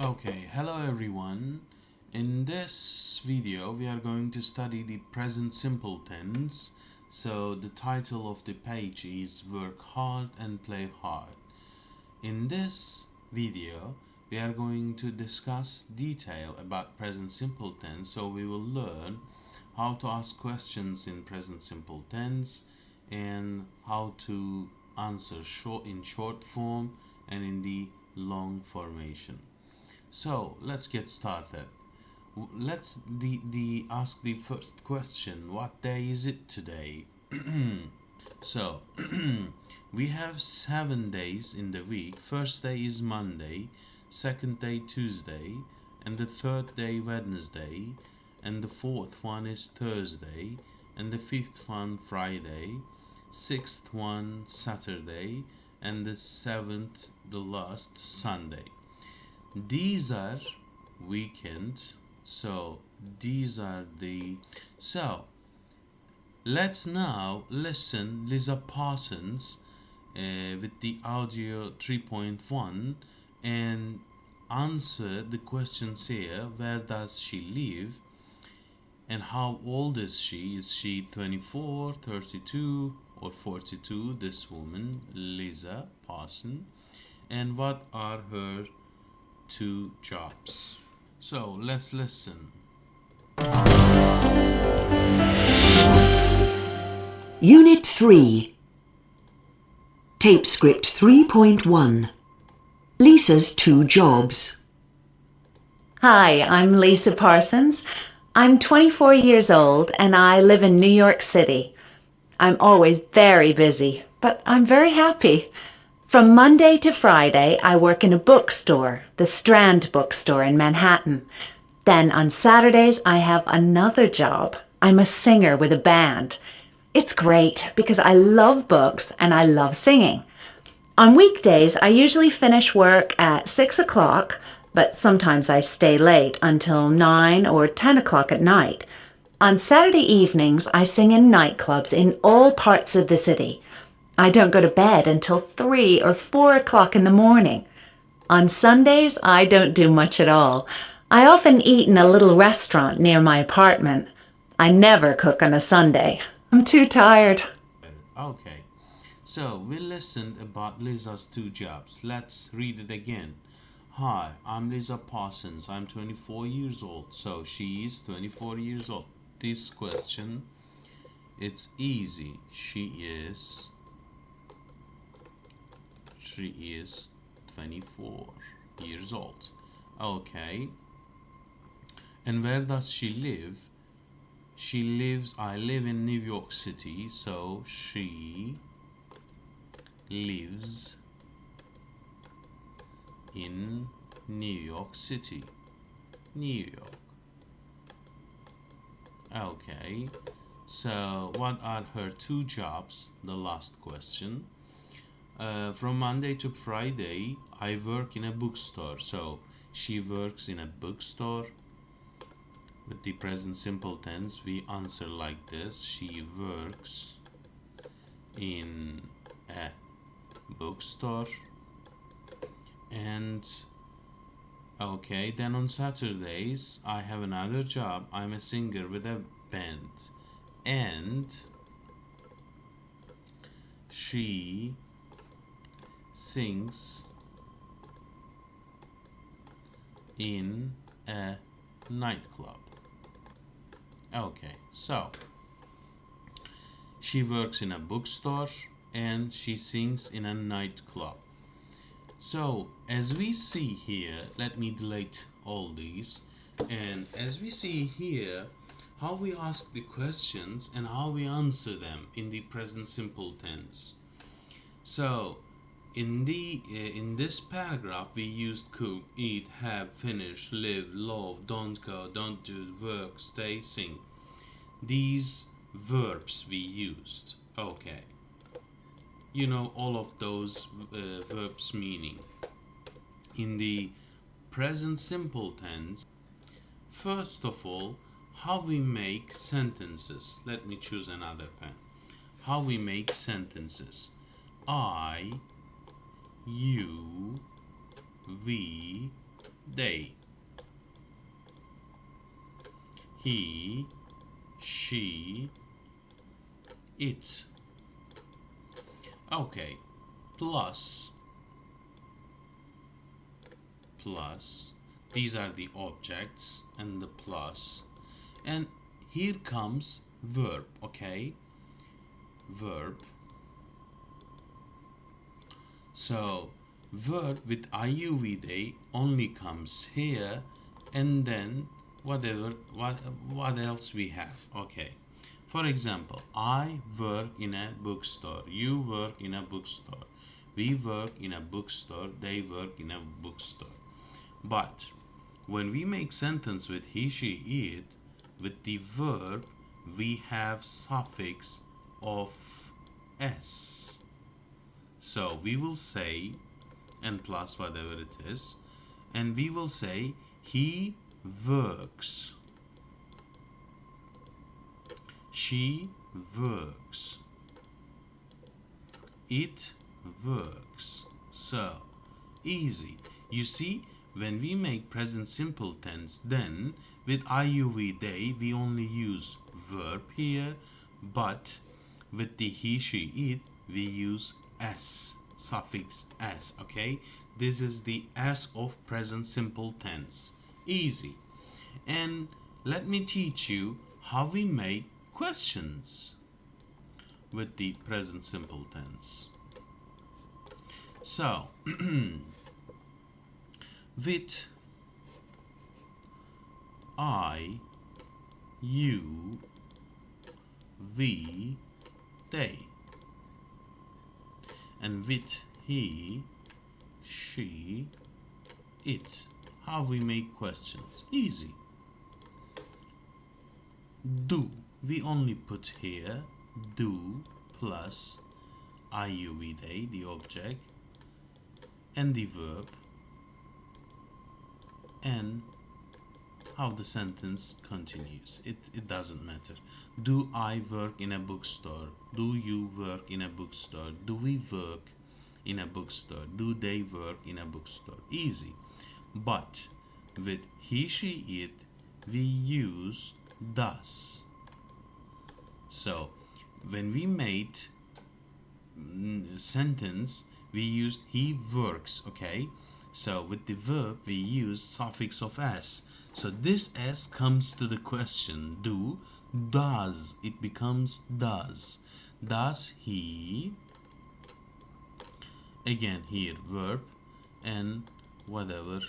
Okay, hello everyone. In this video we are going to study the present simple tense. So the title of the page is Work Hard and Play Hard. In this video we are going to discuss detail about present simple tense. So we will learn how to ask questions in present simple tense and how to answer in short form and in the long formation. So let's get started. Let's ask the first question. What day is it today? So we have 7 days in the week. First day is Monday, second day Tuesday, and the third day Wednesday, and the fourth one is Thursday, and the fifth one Friday, sixth one Saturday, and the seventh, the last, Sunday. These are weekend. So these are the so let's now listen Lisa Parsons with the audio 3.1 and answer the questions here. Where does she live and how old is she? Is she 24, 32 or 42? This woman, Lisa Parsons. And what are her two jobs? So let's listen. Unit 3. Tape script 3.1. Lisa's two jobs. Hi, I'm Lisa Parsons. I'm 24 years old and I live in New York City. I'm always very busy, but I'm very happy. From Monday to Friday, I work in a bookstore, the Strand bookstore in Manhattan. Then on Saturdays, I have another job. I'm a singer with a band. It's great because I love books and I love singing. On weekdays, I usually finish work at 6 o'clock, but sometimes I stay late until 9 or 10 o'clock at night. On Saturday evenings, I sing in nightclubs in all parts of the city. I don't go to bed until 3 or 4 o'clock in the morning. On Sundays, I don't do much at all. I often eat in a little restaurant near my apartment. I never cook on a Sunday. I'm too tired. Okay, so we listened about Lisa's two jobs. Let's read it again. Hi, I'm Lisa Parsons. I'm 24 years old. So she is 24 years old. This question, it's easy. She is 24 years old. Okay. And where does she live? I live in New York City, so she lives in New York City. New York. Okay. So what are her two jobs? The last question. From Monday to Friday, I work in a bookstore. So she works in a bookstore. With the present simple tense, we answer like this. She works in a bookstore. And okay, then on Saturdays, I have another job. I'm a singer with a band. And she sings in a nightclub. Okay, so she works in a bookstore and she sings in a nightclub. So as we see here, let me delete all these. And as we see here, how we ask the questions and how we answer them in the present simple tense. So in this paragraph we used cook, eat, have, finish, live, love, don't go, don't do, work, stay, sing. These verbs we used. Okay, you know all of those verbs meaning. In the present simple tense, first of all, how we make sentences. Let me choose another pen. How we make sentences. I, you, we, they. He, she, it. Okay, plus, these are the objects and the plus, and here comes verb. Okay, verb. So verb with IUV only comes here, and then what else we have. Okay, for example, I work in a bookstore, you work in a bookstore, we work in a bookstore, they work in a bookstore. But when we make sentence with he, she, it, with the verb we have suffix of s. So we will say, and plus whatever it is, and we will say he works, she works, it works. So easy. You see, when we make present simple tense, then with IUV they we only use verb here, but with the he, she, it we use s, suffix s. Okay, this is the s of present simple tense. Easy. And let me teach you how we make questions with the present simple tense. So with I, you, we, they, and with he, she, it, how we make questions. Easy. Do, we only put here do plus IUV they, the object, and the verb, and how the sentence continues. It doesn't matter. Do I work in a bookstore? Do you work in a bookstore? Do we work in a bookstore? Do they work in a bookstore? Easy. But with he, she, it, we use does. So when we made sentence, we used he works. Okay, so with the verb we use suffix of s. So this s comes to the question do, does, it becomes does. Does he, again here verb, and whatever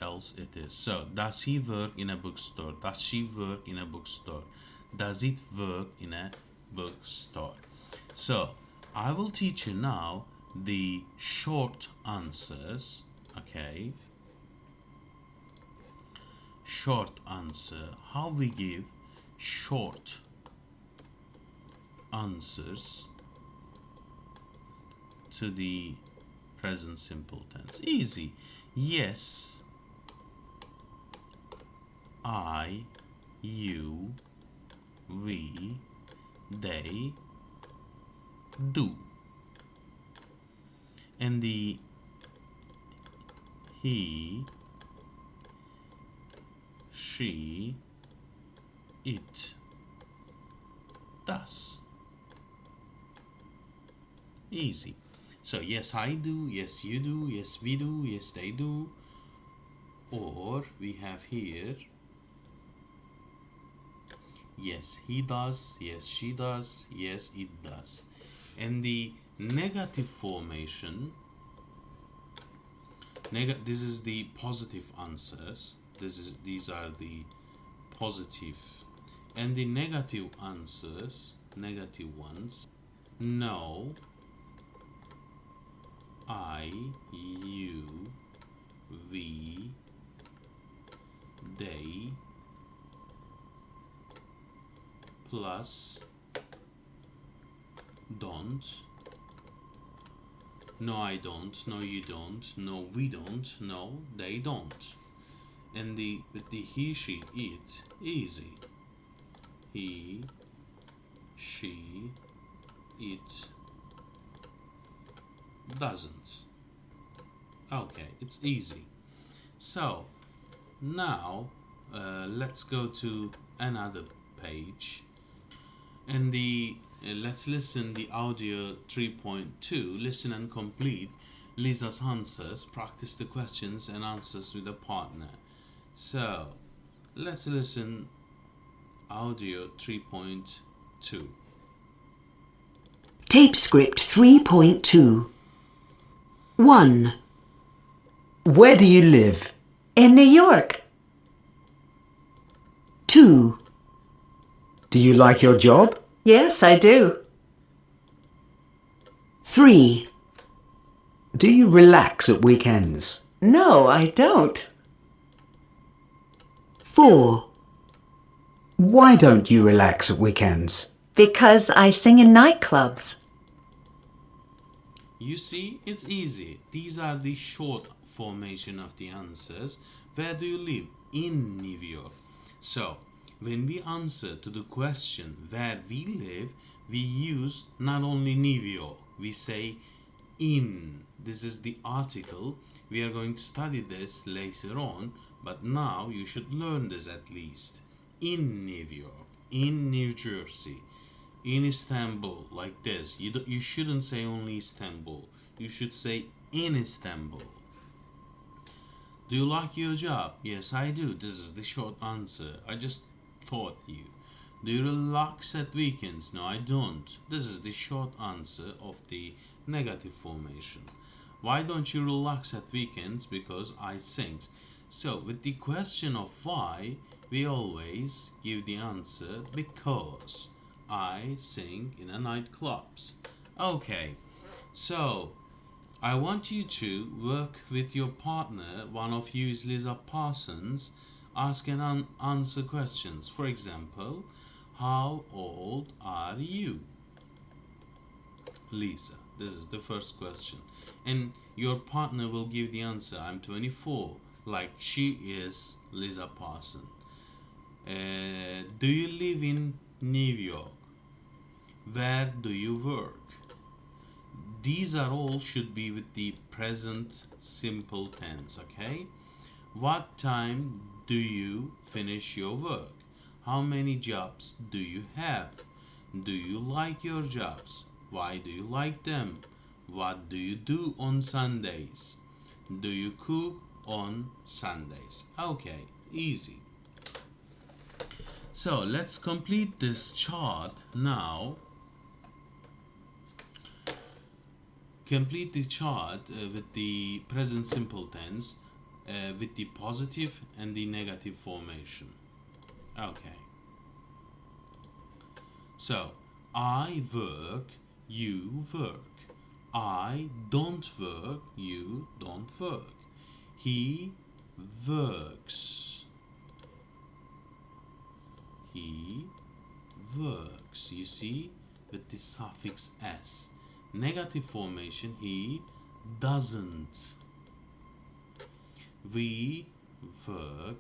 else it is. So does he work in a bookstore? Does she work in a bookstore? Does it work in a bookstore? So I will teach you now the short answers. Okay, short answer, how we give short answers to the present simple tense. Easy. Yes, I, you, we, they do. And the he, she, it does. Easy. So yes I do, yes you do, yes we do, yes they do. Or we have here yes he does, yes she does, yes it does. And the negative formation, this is the positive answers. These are the positive, and the negative answers, negative ones. No, I, you, we, they, plus don't. No, I don't. No, you don't. No, we don't. No, they don't. And with the he, she, it, easy. He, she, it doesn't. Okay, it's easy. So Now let's go to another page, and let's listen the audio 3.2. Listen and complete Lisa's answers. Practice the questions and answers with a partner. So let's listen audio 3.2. Tape script 3.2. 1, Where do you live? In New York. 2, Do you like your job? Yes, I do. 3, Do you relax at weekends? No, I don't. 4, Why don't you relax at weekends? Because I sing in nightclubs. You see, it's easy. These are the short formation of the answers. Where do you live? In New York. So, when we answer to the question where we live, we use not only New York, we say in. This is the article. We are going to study this later on, but now you should learn this at least. In New York, in New Jersey, in Istanbul, like this. You shouldn't say only Istanbul. You should say in Istanbul. Do you like your job? Yes, I do. This is the short answer. I just taught you. Do you relax at weekends? No, I don't. This is the short answer of the negative formation. Why don't you relax at weekends? Because I sing. So with the question of why, we always give the answer because I sing in a nightclubs. Okay, so I want you to work with your partner. One of you is Lisa Parsons. Ask and answer questions. For example, how old are you? Lisa. This is the first question. And your partner will give the answer. I'm 24. Like she is Lisa Parsons. Do you live in New York? Where do you work? These are all should be with the present simple tense, okay? What time do you finish your work? How many jobs do you have? Do you like your jobs? Why do you like them? What do you do on Sundays? Do you cook on Sundays? Okay, easy. So let's complete this chart now. Complete the chart with the present simple tense with the positive and the negative formation. Okay. So, I work, you work. I don't work, you don't work. He works. He works. You see, with the suffix s. Negative formation, he doesn't. We work.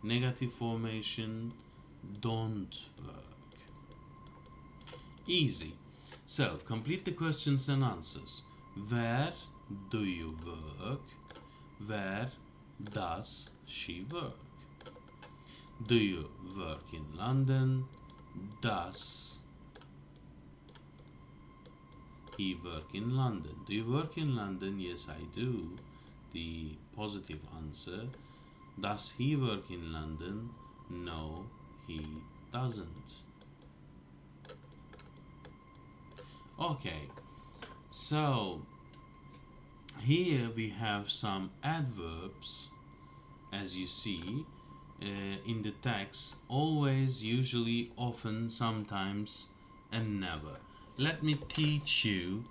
Negative formation, don't work. Easy. So, complete the questions and answers. Where do you work? Where does she work? Do you work in London? Does he work in London? Do you work in London? Yes, I do. The positive answer. Does he work in London? No, he doesn't. Okay, so here we have some adverbs, as you see in the text: always, usually, often, sometimes, and never. Let me teach you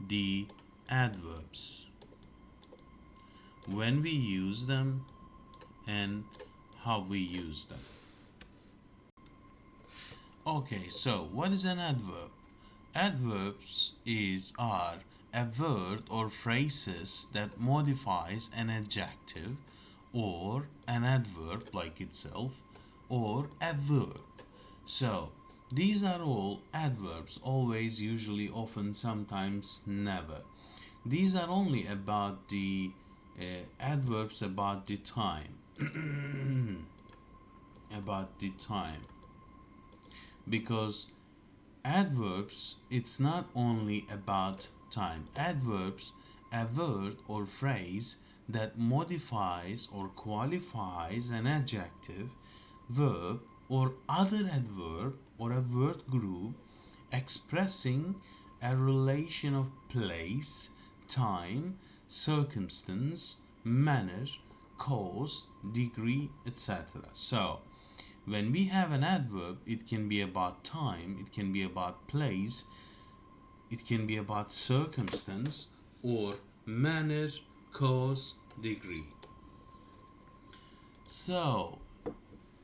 the adverbs, when we use them and how we use them. Okay, so what is an adverb? Adverbs are a word or phrases that modifies an adjective or an adverb like itself or a verb. So these are all adverbs: always, usually, often, sometimes, never. These are only about the adverbs about the time. About the time, because adverbs, it's not only about time. Adverbs, a word or phrase that modifies or qualifies an adjective, verb, or other adverb or a word group expressing a relation of place, time, circumstance, manner, cause, degree, etc. So when we have an adverb, it can be about time, it can be about place, it can be about circumstance, or manner, cause, degree. So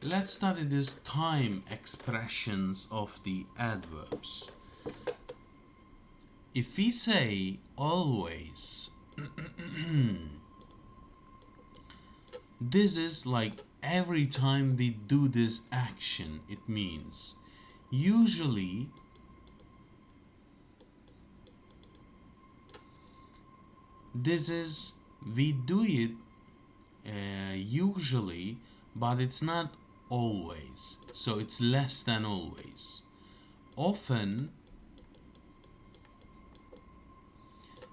let's study these time expressions of the adverbs. If we say always, this is like every time we do this action, it means usually. This is, we do it usually, but it's not always, so it's less than always. Often,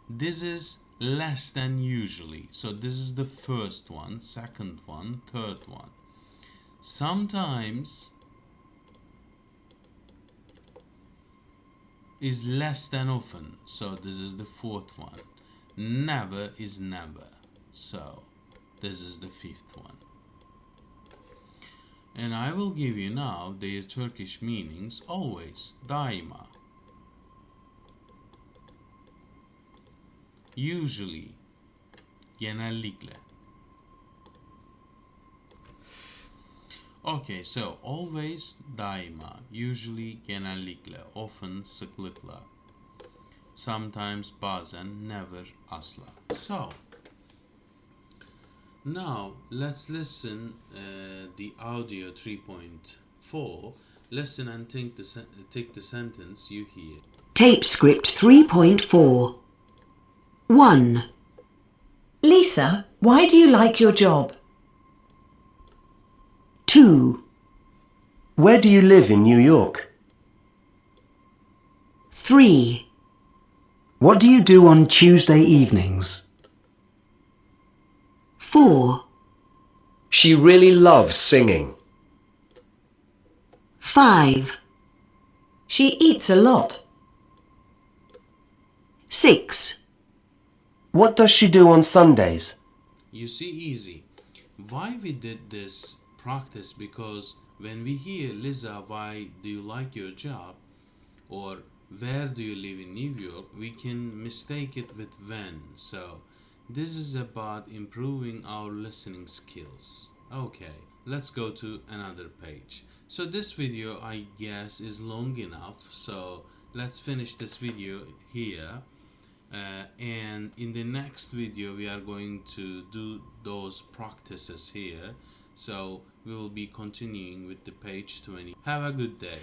this is less than usually, so this is the first one, second one, third one. Sometimes is less than often, so this is the fourth one. Never is never, so this is the fifth one. And I will give you now their Turkish meanings. Always, daima. Usually, genellikle. Okay, so always, daima. Usually, genellikle. Often, sıklıkla. Sometimes, bazen, never, asla. So now let's listen the audio 3.4. Listen and take the sentence you hear. Tape script 3.4. 1. Lisa, why do you like your job? 2. Where do you live in New York? 3. What do you do on Tuesday evenings? 4. She really loves singing. 5. She eats a lot. 6. What does she do on Sundays? You see, easy. Why we did this practice? Because when we hear Lisa, why do you like your job, or where do you live in New York, we can mistake it with when. So this is about improving our listening skills. Okay, let's go to another page. So this video, I guess, is long enough, so let's finish this video here. And in the next video we are going to do those practices here, so we will be continuing with the page 20. Have a good day.